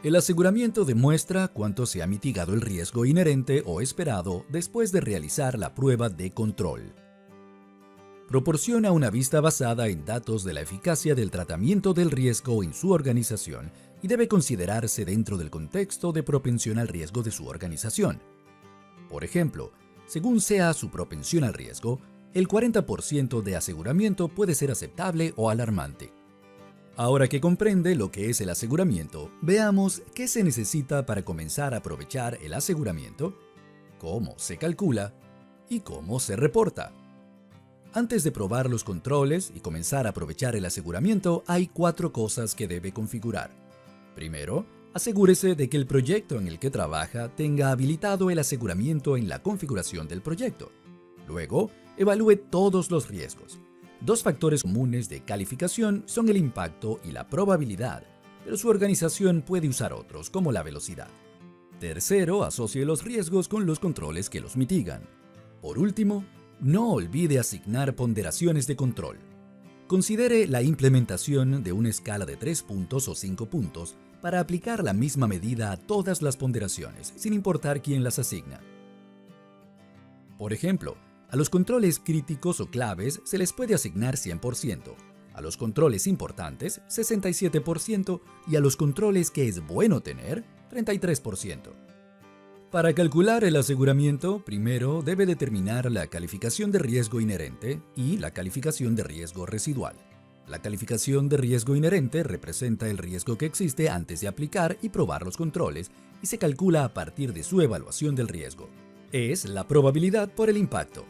El aseguramiento demuestra cuánto se ha mitigado el riesgo inherente o esperado después de realizar la prueba de control. Proporciona una vista basada en datos de la eficacia del tratamiento del riesgo en su organización y debe considerarse dentro del contexto de propensión al riesgo de su organización. Por ejemplo, según sea su propensión al riesgo, el 40% de aseguramiento puede ser aceptable o alarmante. Ahora que comprende lo que es el aseguramiento, veamos qué se necesita para comenzar a aprovechar el aseguramiento, cómo se calcula y cómo se reporta. Antes de probar los controles y comenzar a aprovechar el aseguramiento, hay 4 cosas que debe configurar. Primero, asegúrese de que el proyecto en el que trabaja tenga habilitado el aseguramiento en la configuración del proyecto. Luego, evalúe todos los riesgos. 2 factores comunes de calificación son el impacto y la probabilidad, pero su organización puede usar otros, como la velocidad. Tercero, asocie los riesgos con los controles que los mitigan. Por último, no olvide asignar ponderaciones de control. Considere la implementación de una escala de 3 puntos o 5 puntos para aplicar la misma medida a todas las ponderaciones, sin importar quién las asigna. Por ejemplo, a los controles críticos o claves se les puede asignar 100%, a los controles importantes 67% y a los controles que es bueno tener 33%. Para calcular el aseguramiento, primero debe determinar la calificación de riesgo inherente y la calificación de riesgo residual. La calificación de riesgo inherente representa el riesgo que existe antes de aplicar y probar los controles y se calcula a partir de su evaluación del riesgo. Es la probabilidad por el impacto.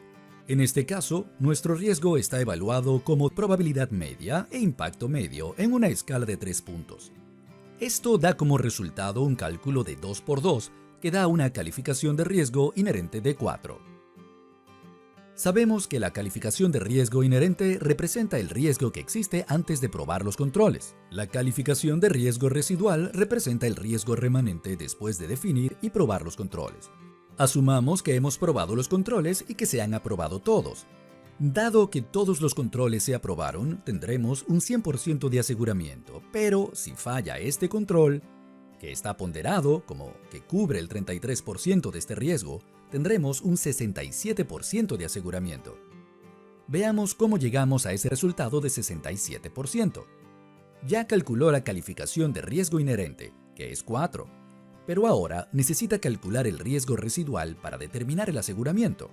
En este caso, nuestro riesgo está evaluado como probabilidad media e impacto medio en una escala de 3 puntos. Esto da como resultado un cálculo de 2 por 2 que da una calificación de riesgo inherente de 4. Sabemos que la calificación de riesgo inherente representa el riesgo que existe antes de probar los controles. La calificación de riesgo residual representa el riesgo remanente después de definir y probar los controles. Asumamos que hemos probado los controles y que se han aprobado todos. Dado que todos los controles se aprobaron, tendremos un 100% de aseguramiento, pero si falla este control, que está ponderado como que cubre el 33% de este riesgo, tendremos un 67% de aseguramiento. Veamos cómo llegamos a ese resultado de 67%. Ya calculó la calificación de riesgo inherente, que es 4. Pero ahora necesita calcular el riesgo residual para determinar el aseguramiento.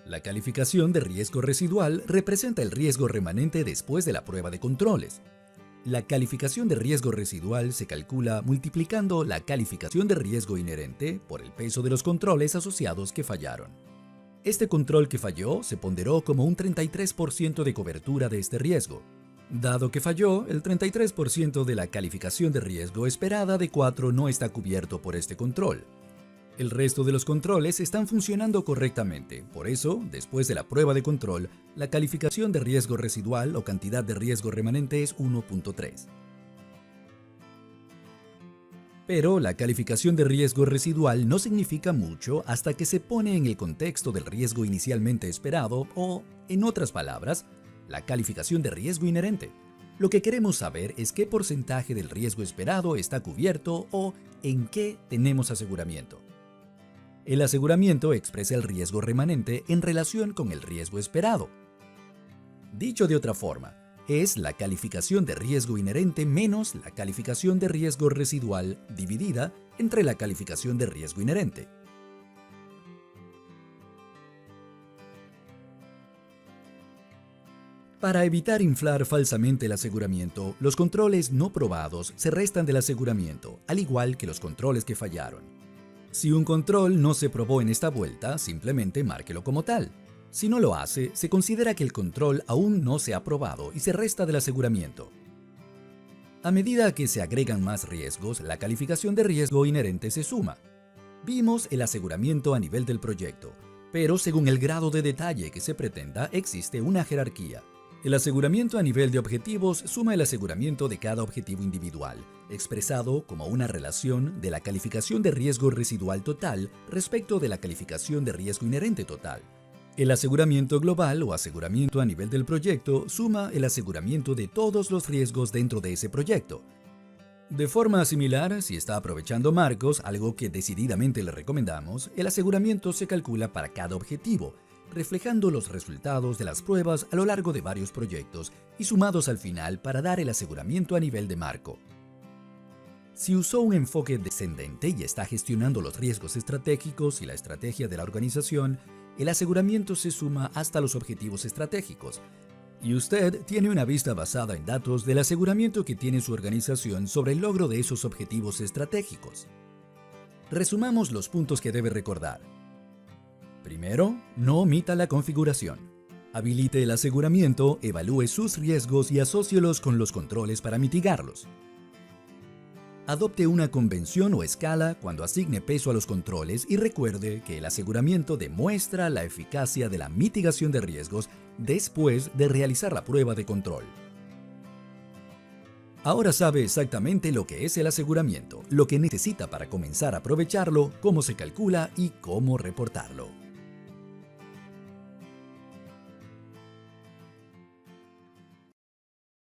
La calificación de riesgo residual representa el riesgo remanente después de la prueba de controles. La calificación de riesgo residual se calcula multiplicando la calificación de riesgo inherente por el peso de los controles asociados que fallaron. Este control que falló se ponderó como un 33% de cobertura de este riesgo. Dado que falló, el 33% de la calificación de riesgo esperada de 4 no está cubierto por este control. El resto de los controles están funcionando correctamente, por eso, después de la prueba de control, la calificación de riesgo residual o cantidad de riesgo remanente es 1.3. Pero la calificación de riesgo residual no significa mucho hasta que se pone en el contexto del riesgo inicialmente esperado o, en otras palabras, la calificación de riesgo inherente. Lo que queremos saber es qué porcentaje del riesgo esperado está cubierto o en qué tenemos aseguramiento. El aseguramiento expresa el riesgo remanente en relación con el riesgo esperado. Dicho de otra forma, es la calificación de riesgo inherente menos la calificación de riesgo residual dividida entre la calificación de riesgo inherente. Para evitar inflar falsamente el aseguramiento, los controles no probados se restan del aseguramiento, al igual que los controles que fallaron. Si un control no se probó en esta vuelta, simplemente márquelo como tal. Si no lo hace, se considera que el control aún no se ha probado y se resta del aseguramiento. A medida que se agregan más riesgos, la calificación de riesgo inherente se suma. Vimos el aseguramiento a nivel del proyecto, pero según el grado de detalle que se pretenda, existe una jerarquía. El aseguramiento a nivel de objetivos suma el aseguramiento de cada objetivo individual, expresado como una relación de la calificación de riesgo residual total respecto de la calificación de riesgo inherente total. El aseguramiento global o aseguramiento a nivel del proyecto suma el aseguramiento de todos los riesgos dentro de ese proyecto. De forma similar, si está aprovechando marcos, algo que decididamente le recomendamos, el aseguramiento se calcula para cada objetivo, reflejando los resultados de las pruebas a lo largo de varios proyectos y sumados al final para dar el aseguramiento a nivel de marco. Si usó un enfoque descendente y está gestionando los riesgos estratégicos y la estrategia de la organización, el aseguramiento se suma hasta los objetivos estratégicos. Y usted tiene una vista basada en datos del aseguramiento que tiene su organización sobre el logro de esos objetivos estratégicos. Resumamos los puntos que debe recordar. Primero, no omita la configuración. Habilite el aseguramiento, evalúe sus riesgos y asócielos con los controles para mitigarlos. Adopte una convención o escala cuando asigne peso a los controles y recuerde que el aseguramiento demuestra la eficacia de la mitigación de riesgos después de realizar la prueba de control. Ahora sabe exactamente lo que es el aseguramiento, lo que necesita para comenzar a aprovecharlo, cómo se calcula y cómo reportarlo.